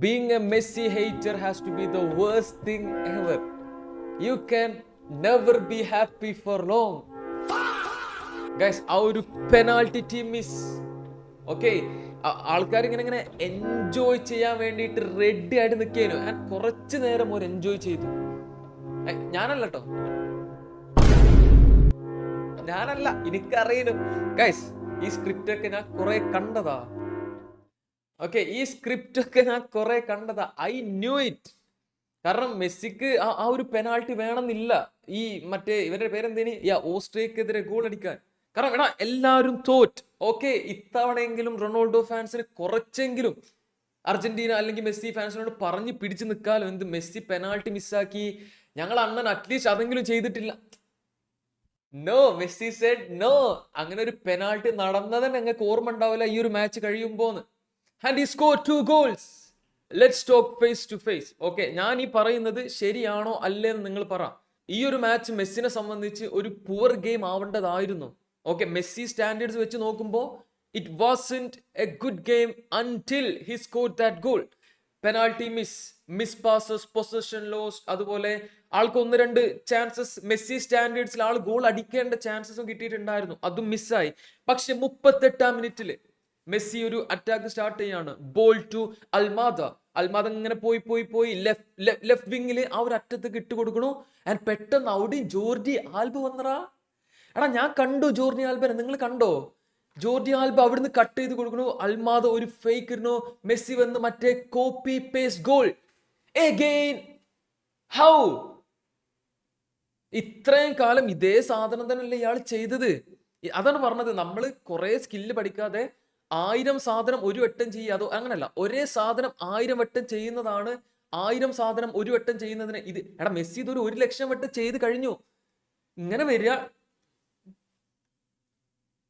being a Messi hater has to be the worst thing ever. You can never be happy for long. Guys, ആ ഒരു penalty team miss, okay, ആൾക്കാർ ഇങ്ങനെ enjoy ചെയ്യാൻ വേണ്ടിയിട്ട് ready ആയിട്ട് നിൽക്കാനോ. ഞാൻ കുറച്ചു നേരം ഒരു എൻജോയ് ചെയ്തു. ഞാനല്ല കേട്ടോ, ഞാനല്ല, എനിക്കറിയണം. ഗൈസ്, ഈ സ്ക്രിപ്റ്റ് ഒക്കെ ഞാൻ കുറെ കണ്ടതാ. ഓക്കെ, ഈ സ്ക്രിപ്റ്റ് ഒക്കെ ഞാൻ കുറെ കണ്ടതാ. I new it. കാരണം മെസ്സിക്ക് ആ ഒരു പെനാൾട്ടി വേണമെന്നില്ല. ഈ മറ്റേ ഇവരുടെ പേരെന്തേനി, ഓസ്ട്രിയക്കെതിരെ ഗോൾ അടിക്കാൻ. കാരണം എടാ, എല്ലാവരും തോറ്റ്. ഓക്കെ, ഇത്തവണയെങ്കിലും റൊണാൾഡോ ഫാൻസിന് കുറച്ചെങ്കിലും അർജന്റീന അല്ലെങ്കിൽ മെസ്സി ഫാൻസിനോട് പറഞ്ഞ് പിടിച്ചു നിൽക്കാലോ. എന്ത് മെസ്സി പെനാൾട്ടി മിസ്സാക്കി, ഞങ്ങൾ അണ്ണൻ അറ്റ്ലീസ്റ്റ് അതെങ്കിലും ചെയ്തിട്ടില്ല. No, Messi said no. അങ്ങനെ ഒരു പെനാൾട്ടി നടന്നത് ഞങ്ങൾക്ക് ഓർമ്മ ഉണ്ടാവില്ല ഈ ഒരു മാച്ച് കഴിയുമ്പോന്ന്. And he scored 2 goals. Let's talk face to face. Okay, ഞാൻ ഈ പറയുന്നത് ശരിയാണോ അല്ലേന്ന് നിങ്ങൾ പറ. ഈ ഒരു മാച്ച് മെസ്സിനെ സംബന്ധിച്ച് ഒരു പുവർ ഗെയിം ആവേണ്ടതായിരുന്നു. ഓക്കെ, മെസ്സി സ്റ്റാൻഡേർഡ്സ് വെച്ച് നോക്കുമ്പോൾ it wasn't a good game until he scored that goal. Penalty miss passes, possession loss, അതുപോലെ ആൾക്ക് 1-2 ചാൻസസ് മെസ്സി സ്റ്റാൻഡേർഡ്സിൽ ആൾ ഗോൾ അടിക്കേണ്ട ചാൻസസും കിട്ടിയിട്ടുണ്ടായിരുന്നു, അതും മിസ്സായി. പക്ഷെ 38-ാം മിനിറ്റില് മെസ്സി ഒരു അറ്റാക്ക് സ്റ്റാർട്ട് ചെയ്യാണ്. Ball to Almada. അൽമാദ ഇങ്ങനെ പോയി ലെഫ്റ്റ് വിങ്ങില് ആ ഒരു അറ്റത്തേക്ക് ഇട്ട് കൊടുക്കണു. ആൻഡ് പെട്ടെന്ന് അവിടെ ജോർഡി ആൽബ വന്നറാ. എടാ, ഞാൻ കണ്ടു ജോർഡി ആൽബനെ, നിങ്ങൾ കണ്ടോ? ജോർഡി ആൽബ അവിടുന്ന് കട്ട് ചെയ്ത് കൊടുക്കണു. അൽമാദ ഒരു ഫേക്ക് ഇടുന്നു. മെസ്സി വന്ന് മറ്റേ copy paste goal again. How? ഇത്രയും കാലം ഇതേ സാധനം തന്നെയല്ലേ ഇയാൾ ചെയ്തത്? അതാണ് പറഞ്ഞത്, നമ്മൾ കുറെ സ്കില്ല് പഠിക്കാതെ 1000 സാധനം ഒരു വട്ടം ചെയ്യുക. അതോ അങ്ങനല്ല, ഒരേ സാധനം 1000 വട്ടം ചെയ്യുന്നതാണ്. 1000 സാധനം ഒരു വട്ടം ചെയ്യുന്നതിന് ഇത്. എടാ, മെസ്സി ഇതൊരു 1,00,000 വട്ടം ചെയ്ത് കഴിഞ്ഞു. ഇങ്ങനെ വരിക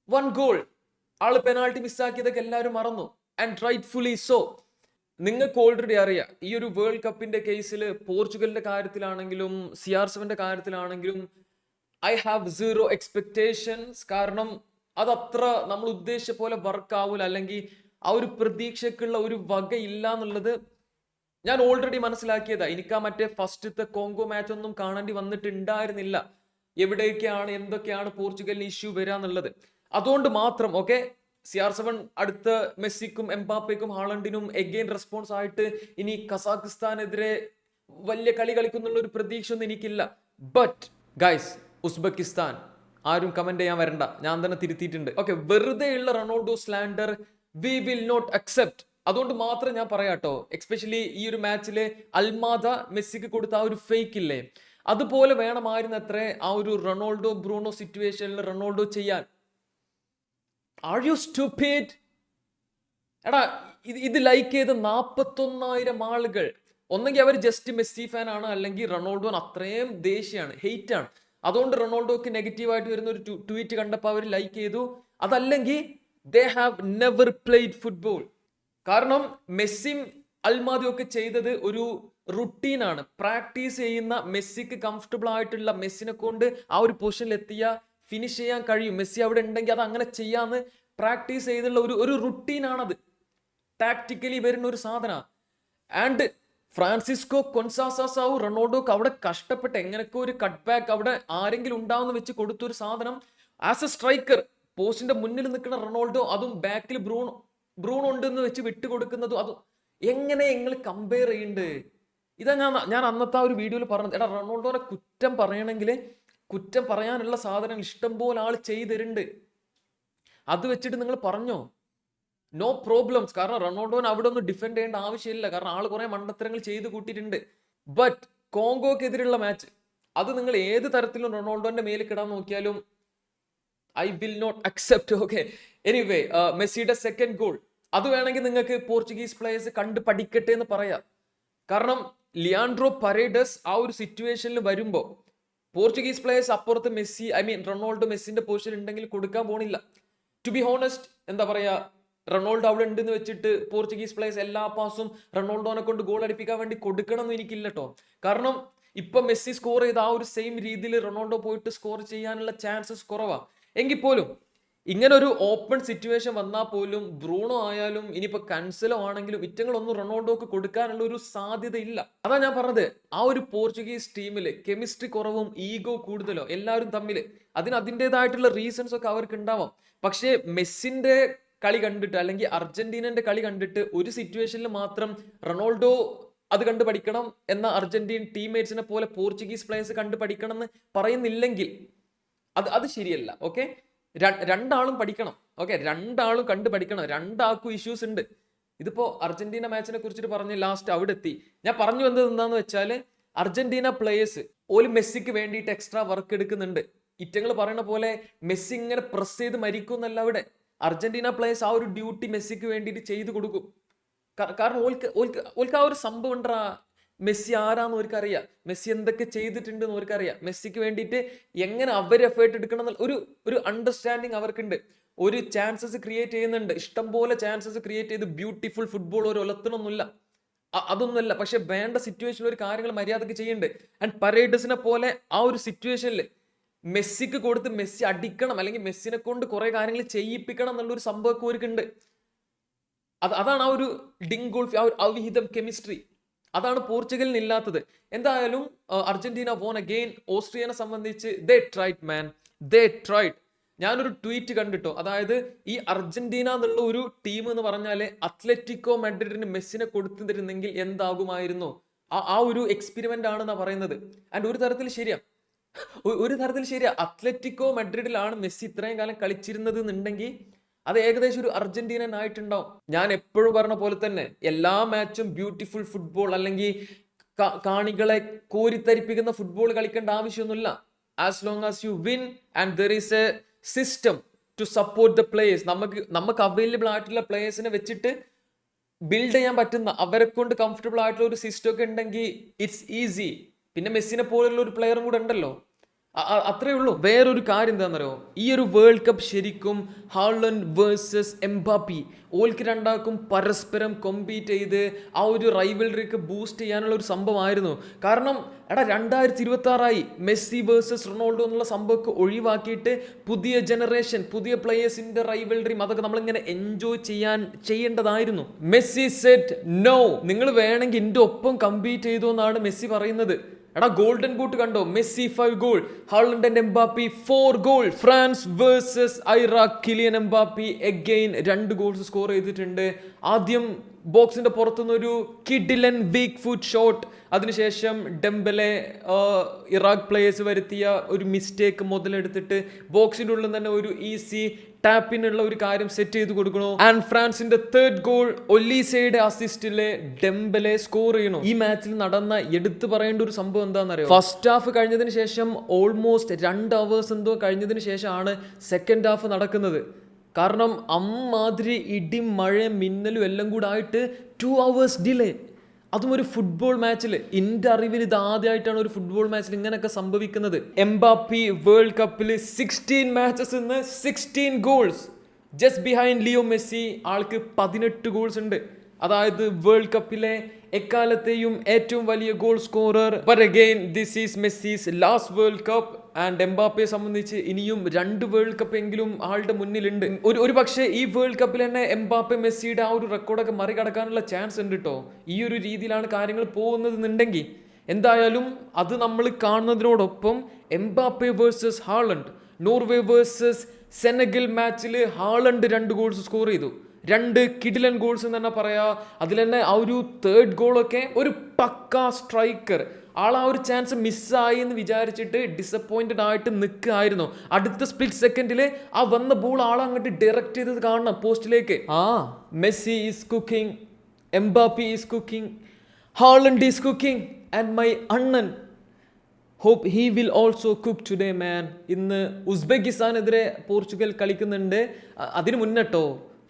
1 ഗോൾ, ആള് പെനാൾട്ടി മിസ്സാക്കിയതൊക്കെ എല്ലാവരും മറന്നു. And rightfully so. നിങ്ങൾക്ക് ഓൾറെഡി അറിയാം, ഈ ഒരു വേൾഡ് കപ്പിന്റെ കേസിൽ പോർച്ചുഗലിന്റെ കാര്യത്തിലാണെങ്കിലും CR7ന്റെ കാര്യത്തിലാണെങ്കിലും ഐ ഹാവ് 0 എക്സ്പെക്ടേഷൻസ്. കാരണം അതത്ര നമ്മൾ ഉദ്ദേശിച്ച പോലെ വർക്ക് ആവൂല, അല്ലെങ്കിൽ ആ ഒരു പ്രതീക്ഷക്കുള്ള ഒരു വകയില്ല എന്നുള്ളത് ഞാൻ ഓൾറെഡി മനസ്സിലാക്കിയതാ. എനിക്ക് ആ മറ്റേ ഫസ്റ്റത്തെ കോങ്കോ മാച്ച് ഒന്നും കാണേണ്ടി വന്നിട്ടുണ്ടായിരുന്നില്ല, എവിടേക്കാണ് എന്തൊക്കെയാണ് പോർച്ചുഗലിന് ഇഷ്യൂ വരാന്നുള്ളത്. അതുകൊണ്ട് മാത്രം ഓക്കെ, CR7 അടുത്ത മെസ്സിക്കും എംബാപ്പയ്ക്കും ഹാളണ്ടിനും എഗെയിൻ റെസ്പോൺസ് ആയിട്ട് ഇനി കസാഖിസ്ഥാനെതിരെ വലിയ കളി കളിക്കുന്നുള്ള ഒരു പ്രതീക്ഷ ഒന്നും എനിക്കില്ല. ബട്ട് ഗൈസ്, ഉസ്ബെക്കിസ്ഥാൻ ആരും കമന്റ് ചെയ്യാൻ വരണ്ട, ഞാൻ തന്നെ തിരുത്തിയിട്ടുണ്ട്. ഓക്കെ, വെറുതെയുള്ള Ronaldo slander we will not accept. അതുകൊണ്ട് മാത്രം ഞാൻ പറയാട്ടോ, എക്സ്പെഷ്യലി ഈ ഒരു മാച്ചില് അൽമാദ മെസ്സിക്ക് കൊടുത്ത ആ ഒരു ഫേക്ക് ഇല്ലേ, അതുപോലെ വേണമായിരുന്നു അത്രേ ആ ഒരു റൊണാൾഡോ ബ്രൂണോ സിറ്റുവേഷനിൽ റൊണാൾഡോ ചെയ്യാൻ. Are you stupid? എടാ, ഇത് ലൈക്ക് ചെയ്ത് 41,000 ആളുകൾ. ഒന്നെങ്കിൽ അവർ ജസ്റ്റ് മെസ്സി ഫാൻ ആണ്, അല്ലെങ്കിൽ റൊണാൾഡോ അത്രയും ദേഷ്യമാണ്, ഹെയ്റ്റ് ആണ്. അതുകൊണ്ട് റൊണാൾഡോക്ക് നെഗറ്റീവായിട്ട് വരുന്ന ഒരു ട്വീറ്റ് കണ്ടപ്പോൾ അവർ ലൈക്ക് ചെയ്തു. അതല്ലെങ്കിൽ they have never played football. കാരണം മെസ്സിയും അൽമാദിയും ഒക്കെ ചെയ്തത് ഒരു റുട്ടീനാണ്. പ്രാക്ടീസ് ചെയ്യുന്ന മെസ്സിക്ക് കംഫർട്ടബിൾ ആയിട്ടുള്ള മെസ്സിനെ കൊണ്ട് ആ ഒരു പൊസിഷനിൽ എത്തിയ ഫിനിഷ് ചെയ്യാൻ കഴിയും. മെസ്സി അവിടെ ഉണ്ടെങ്കിൽ അത് അങ്ങനെ ചെയ്യാന്ന് പ്രാക്ടീസ് ചെയ്തുള്ള ഒരു റുട്ടീനാണത്. ടാക്ടിക്കലി വരുന്ന ഒരു സാധന. ആൻഡ് ഫ്രാൻസിസ്കോ കൊൻസാസാസാവു റൊണാൾഡോക്ക് അവിടെ കഷ്ടപ്പെട്ട് എങ്ങനെയൊക്കെ ഒരു കട്ട് ബാക്ക് അവിടെ ആരെങ്കിലും ഉണ്ടാവുന്ന വെച്ച് കൊടുത്തൊരു സാധനം. ആസ് എ സ്ട്രൈക്കർ പോസ്റ്റിന്റെ മുന്നിൽ നിൽക്കുന്ന റൊണാൾഡോ, അതും ബാക്കിൽ ബ്രൂണോ ഉണ്ടെന്ന് വെച്ച് വിട്ടുകൊടുക്കുന്നതും, അത് എങ്ങനെ നിങ്ങൾ കമ്പയർ ചെയ്യുന്നുണ്ട്? ഇതാ ഞാൻ അന്നത്തെ ആ ഒരു വീഡിയോയിൽ പറഞ്ഞത്. എടാ, റൊണാൾഡോനെ കുറ്റം പറയണമെങ്കിൽ കുറ്റം പറയാനുള്ള സാധനങ്ങൾ ഇഷ്ടം പോലെ ആൾ ചെയ്തിട്ടുണ്ട്. അത് വെച്ചിട്ട് നിങ്ങൾ പറഞ്ഞോ, നോ പ്രോബ്ലംസ്. കാരണം റൊണാൾഡോനെ അവിടെ ഒന്നും ഡിഫെൻഡ് ചെയ്യേണ്ട ആവശ്യമില്ല, കാരണം ആൾ കുറെ മണ്ടത്തരങ്ങൾ ചെയ്ത് കൂട്ടിയിട്ടുണ്ട്. ബട്ട് കോങ്കോക്കെതിരെയുള്ള മാച്ച്, അത് നിങ്ങൾ ഏത് തരത്തിലും റൊണാൾഡോന്റെ മേലിൽ കിടാൻ നോക്കിയാലും I will not accept. Okay, anyway, മെസ്സിയുടെ സെക്കൻഡ് ഗോൾ അത് വേണമെങ്കിൽ നിങ്ങൾക്ക് പോർച്ചുഗീസ് പ്ലേയേഴ്സ് കണ്ട് പഠിക്കട്ടെ എന്ന് പറയാം. കാരണം ലിയാൻഡ്രോ പരേഡസ് ആ ഒരു സിറ്റുവേഷനിൽ വരുമ്പോൾ പോർച്ചുഗീസ് പ്ലേയേഴ്സ് അപ്പുറത്ത് മെസ്സി, റൊണാൾഡോ മെസ്സിന്റെ പൊസിഷൻ ഉണ്ടെങ്കിൽ കൊടുക്കാൻ പോണില്ല. ടു ബി ഹോണസ്റ്റ്, എന്താ പറയാ, റൊണാൾഡോ അവിടെ ഉണ്ടെന്ന് വെച്ചിട്ട് പോർച്ചുഗീസ് പ്ലേയേഴ്സ് എല്ലാ പാസും റൊണാൾഡോനെ കൊണ്ട് ഗോൾ അടിപ്പിക്കാൻ വേണ്ടി കൊടുക്കണം എന്ന് എനിക്കില്ല കേട്ടോ. കാരണം ഇപ്പൊ മെസ്സി സ്കോർ ചെയ്ത ആ ഒരു സെയിം രീതിയിൽ റൊണാൾഡോ പോയിട്ട് സ്കോർ ചെയ്യാനുള്ള ചാൻസസ് കുറവാ. എങ്കിൽ പോലും ഇങ്ങനെ ഒരു ഓപ്പൺ സിറ്റുവേഷൻ വന്നാൽ പോലും ബ്രൂണോ ആയാലും ഇനിയിപ്പോ കൻസലോ ആണെങ്കിലും ഇറ്റങ്ങളൊന്നും റൊണാൾഡോക്ക് കൊടുക്കാനുള്ള ഒരു സാധ്യത ഇല്ല. അതാ ഞാൻ പറഞ്ഞത്, ആ ഒരു പോർച്ചുഗീസ് ടീമില് കെമിസ്ട്രി കുറവും ഈഗോ കൂടുതലോ എല്ലാവരും തമ്മിൽ അതിൻ്റെതായിട്ടുള്ള റീസൺസ് ഒക്കെ അവർക്ക് ഉണ്ടാവാം. പക്ഷേ മെസ്സിന്റെ കളി കണ്ടിട്ട് അല്ലെങ്കിൽ അർജന്റീനന്റെ കളി കണ്ടിട്ട് ഒരു സിറ്റുവേഷനിൽ മാത്രം റൊണാൾഡോ അത് കണ്ടു പഠിക്കണം എന്ന അർജന്റീൻ ടീംമേറ്റ്സിനെ പോലെ പോർച്ചുഗീസ് പ്ലേയേഴ്സ് കണ്ടു പഠിക്കണം എന്ന് പറയുന്നില്ലെങ്കിൽ അത് ശരിയല്ല. ഓക്കെ, രണ്ടാളും പഠിക്കണം. ഓക്കെ, രണ്ടാളും കണ്ടു പഠിക്കണം. രണ്ടാൾക്കും ഇഷ്യൂസ് ഉണ്ട്. ഇതിപ്പോ അർജന്റീന മാച്ചിനെ കുറിച്ചിട്ട് പറഞ്ഞ് ലാസ്റ്റ് അവിടെ എത്തി. ഞാൻ പറഞ്ഞു വന്നത് എന്താന്ന് വെച്ചാല്, അർജന്റീന പ്ലേയേഴ്സ് ഓല് മെസ്സിക്ക് വേണ്ടിയിട്ട് എക്സ്ട്രാ വർക്ക് എടുക്കുന്നുണ്ട്. ഇറ്റങ്ങൾ പറയുന്ന പോലെ മെസ്സി ഇങ്ങനെ പ്രസ് ചെയ്ത് മരിക്കും എന്നല്ല അവിടെ. അർജന്റീന പ്ലേയേഴ്സ് ആ ഒരു ഡ്യൂട്ടി മെസ്സിക്ക് വേണ്ടിയിട്ട് ചെയ്തു കൊടുക്കും. കാരണം ഓൽക്ക് ആ ഒരു സംഭവം ഉണ്ടാ, മെസ്സി ആരാന്ന് ഓർക്കറിയാം, മെസ്സി എന്തൊക്കെ ചെയ്തിട്ടുണ്ട് എന്ന് ഓർക്കറിയാം. മെസ്സിക്ക് വേണ്ടിയിട്ട് എങ്ങനെ അവർ എഫേർട്ട് എടുക്കണം എന്നുള്ള ഒരു അണ്ടർസ്റ്റാൻഡിങ് അവർക്കുണ്ട്. ഒരു ചാൻസസ് ക്രിയേറ്റ് ചെയ്യുന്നുണ്ട്, ഇഷ്ടംപോലെ ചാൻസസ് ക്രിയേറ്റ് ചെയ്ത് ബ്യൂട്ടിഫുൾ ഫുട്ബോൾ ഒരു ഒലത്തണമൊന്നുമില്ല, അതൊന്നുമല്ല. പക്ഷെ വേണ്ട സിറ്റുവേഷനിൽ ഒരു കാര്യങ്ങൾ മര്യാദക്ക് ചെയ്യുന്നുണ്ട്. ആൻഡ് പരേഡസിനെ പോലെ ആ ഒരു സിറ്റുവേഷനിൽ മെസ്സിക്ക് കൊടുത്ത് മെസ്സി അടിക്കണം, അല്ലെങ്കിൽ മെസ്സിനെ കൊണ്ട് കുറെ കാര്യങ്ങൾ ചെയ്യിപ്പിക്കണം എന്നുള്ളൊരു സംഭവമൊക്കെ അവർക്കുണ്ട്. അതാണ് ആ ഒരു ഡിങ്കോൾഫ്, ആ ഒരു അവിഹിതം കെമിസ്ട്രി. അതാണ് പോർച്ചുഗലിന് ഇല്ലാത്തത്. എന്തായാലും അർജന്റീന വോൺ അഗെയിൻ. ഓസ്ട്രിയനെ സംബന്ധിച്ച് they tried man, they tried. ഞാനൊരു ട്വീറ്റ് കണ്ടിട്ടോ, അതായത് ഈ അർജന്റീന എന്നുള്ള ഒരു ടീം എന്ന് പറഞ്ഞാല് അത്ലറ്റിക്കോ മാഡ്രിഡിന് മെസ്സിനെ കൊടുത്തിരുന്നെങ്കിൽ എന്താകുമായിരുന്നു, ആ ഒരു എക്സ്പെരിമെന്റ് ആണെന്നാ പറയുന്നത്. ആൻഡ് ഒരു തരത്തിൽ ശരിയാ, അത്ലറ്റിക്കോ മാഡ്രിഡിലാണ് മെസ്സി ഇത്രയും കാലം കളിച്ചിരുന്നത് എന്നുണ്ടെങ്കിൽ അത് ഏകദേശം ഒരു അർജന്റീനൻ ആയിട്ടുണ്ടാവും. ഞാൻ എപ്പോഴും പറഞ്ഞ പോലെ തന്നെ എല്ലാ മാച്ചും ബ്യൂട്ടിഫുൾ ഫുട്ബോൾ അല്ലെങ്കിൽ കാണികളെ കോരിത്തരിപ്പിക്കുന്ന ഫുട്ബോൾ കളിക്കേണ്ട ആവശ്യമൊന്നുമില്ല. As long as you win and there is a system to support the players. നമുക്ക് അവൈലബിൾ ആയിട്ടുള്ള പ്ലേയേഴ്സിനെ വെച്ചിട്ട് ബിൽഡ് ചെയ്യാൻ പറ്റുന്ന, അവരെ കൊണ്ട് കംഫർട്ടബിൾ ആയിട്ടുള്ള ഒരു സിസ്റ്റം ഒക്കെ ഉണ്ടെങ്കിൽ ഇറ്റ്സ് ഈസി. പിന്നെ മെസ്സിനെ പോലുള്ള ഒരു പ്ലെയറും കൂടെ ഉണ്ടല്ലോ, അത്രേ ഉള്ളൂ. വേറൊരു കാര്യം എന്താണെന്നറിയോ, ഈ ഒരു വേൾഡ് കപ്പ് ശരിക്കും ഹാളണ്ട് വേഴ്സസ് എംബാപ്പി, ഓൾക്ക് രണ്ടാൾക്കും പരസ്പരം കോമ്പീറ്റ് ചെയ്ത് ആ ഒരു റൈവൽറിക്ക് ബൂസ്റ്റ് ചെയ്യാനുള്ള ഒരു സംഭവമായിരുന്നു. കാരണം 2026 മെസ്സി വേഴ്സസ് റൊണാൾഡോ എന്നുള്ള സംഭവമൊക്കെ ഒഴിവാക്കിയിട്ട് പുതിയ ജനറേഷൻ, പുതിയ പ്ലേയേഴ്സിന്റെ റൈവൽറി, അതൊക്കെ നമ്മളിങ്ങനെ എൻജോയ് ചെയ്യേണ്ടതായിരുന്നു. മെസ്സി സെറ്റ് നോ, നിങ്ങൾ വേണമെങ്കിൽ എൻ്റെ ഒപ്പം കമ്പീറ്റ് ചെയ്തു എന്നാണ് മെസ്സി പറയുന്നത്. ഗോൾഡൻ ബൂട്ട് കണ്ടോ, Messi 5 goal, Haaland and Mbappé 4 goal. France versus Iraq, Kylian Mbappé again 2 goals score ചെയ്തിട്ടുണ്ട്. ആദ്യം ബോക്സിന്റെ പുറത്തുനിന്ന് ഒരു കിഡിലൻ വീക്ക് ഫുട്ട് ഷോട്ട്, അതിനുശേഷം ഡെംബലെ ഇറാഖ് പ്ലേയേഴ്സ് വരുത്തിയ ഒരു മിസ്റ്റേക്ക് മുതലെടുത്തിട്ട് ബോക്സിന്റെ ഉള്ളിൽ തന്നെ ഒരു ഈസി ടാപ്പിനുള്ള ഒരു കാര്യം സെറ്റ് ചെയ്ത് കൊടുക്കണു. ആൻഡ് ഫ്രാൻസിന്റെ 3rd ഗോൾ ഒലീസയുടെ അസിസ്റ്റില് ഡെംബലെ സ്കോർ ചെയ്യണു. ഈ മാച്ചിൽ നടന്ന എടുത്തു പറയേണ്ട ഒരു സംഭവം എന്താണെന്നറിയോ, ഫസ്റ്റ് ഹാഫ് കഴിഞ്ഞതിന് ശേഷം ഓൾമോസ്റ്റ് 2 hours എന്തോ കഴിഞ്ഞതിന് ശേഷമാണ് സെക്കൻഡ് ഹാഫ് നടക്കുന്നത്. കാരണം അമ്മാതിരി ഇടിയും മഴയും മിന്നലും എല്ലാം കൂടെ ആയിട്ട് 2 hours ഡിലേ. അതും ഒരു ഫുട്ബോൾ മാച്ചിൽ. എൻ്റെ അറിവിൽ ഇത് ആദ്യമായിട്ടാണ് ഒരു ഫുട്ബോൾ മാച്ചിൽ ഇങ്ങനെയൊക്കെ സംഭവിക്കുന്നത്. എംബാപ്പി വേൾഡ് കപ്പിൽ 16 matches 16 goals, just behind Leo Messi. ആൾക്ക് 18 ഗോൾസ് ഉണ്ട്. അതായത് വേൾഡ് കപ്പിലെ എക്കാലത്തെയും ഏറ്റവും വലിയ goal scorer. But again this is Messi's last world cup. And എംബാപ്പയെ സംബന്ധിച്ച് ഇനിയും 2 വേൾഡ് കപ്പ് എങ്കിലും ആളുടെ മുന്നിലുണ്ട്. ഒരു പക്ഷേ ഈ വേൾഡ് കപ്പിൽ തന്നെ എംബാപ്പെ മെസ്സിയുടെ ആ ഒരു റെക്കോർഡൊക്കെ മറികടക്കാനുള്ള ചാൻസ് ഉണ്ട് കേട്ടോ. ഈ ഒരു രീതിയിലാണ് കാര്യങ്ങൾ പോകുന്നതെന്നുണ്ടെങ്കിൽ. എന്തായാലും അത് നമ്മൾ കാണുന്നതിനോടൊപ്പം Mbappe versus Haaland, Norway versus Senegal മാച്ചിൽ ഹാളണ്ട് 2 ഗോൾസ് സ്കോർ ചെയ്തു. 2 കിഡിലൻ ഗോൾസ് എന്ന് തന്നെ പറയാ. അതിൽ തന്നെ ആ ഒരു 3rd ഗോളൊക്കെ ഒരു പക്കാ സ്ട്രൈക്കർ. ആ ഒരു ചാൻസ് മിസ്സായി എന്ന് വിചാരിച്ചിട്ട് ഡിസപ്പോയിന്റഡ് ആയിട്ട് നിൽക്കുകയായിരുന്നു. അടുത്ത സ്പ്ലിറ്റ് സെക്കൻഡിൽ ആ വന്ന ബോൾ അങ്ങോട്ട് ഡയറക്റ്റ് ചെയ്തത് കാണണം പോസ്റ്റിലേക്ക്. Messi is cooking, Mbappe is cooking, Haaland is cooking and my അണ്ണൻ hope he will also cook today man. ഇന്ന് ഉസ്ബെക്കിസ്ഥാനെതിരെ പോർച്ചുഗൽ കളിക്കുന്നുണ്ട്. അതിന് മുന്നട്ടോ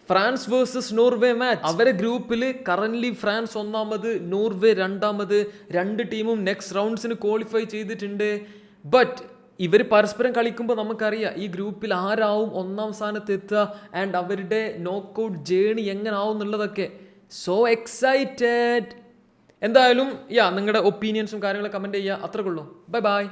ഫ്രാൻസ് വേഴ്സസ് നോർവേ മാച്ച്. അവരെ ഗ്രൂപ്പിൽ കറന്റ് ഫ്രാൻസ് 1ാമത്, നോർവേ 2ാമത്. 2 ടീമും നെക്സ്റ്റ് റൗണ്ട്സിന് ക്വാളിഫൈ ചെയ്തിട്ടുണ്ട്. ബട്ട് ഇവർ പരസ്പരം കളിക്കുമ്പോൾ നമുക്കറിയാം ഈ ഗ്രൂപ്പിൽ ആരാവും 1ാം സ്ഥാനത്ത് എത്തുക ആൻഡ് അവരുടെ നോക്കൗട്ട് ജേണി എങ്ങനെ ആവും എന്നുള്ളതൊക്കെ. So excited. എന്തായാലും നിങ്ങളുടെ ഒപ്പീനിയൻസും കാര്യങ്ങളൊക്കെ കമൻറ്റ് ചെയ്യുക. അത്രക്കുള്ളൂ. Bye by.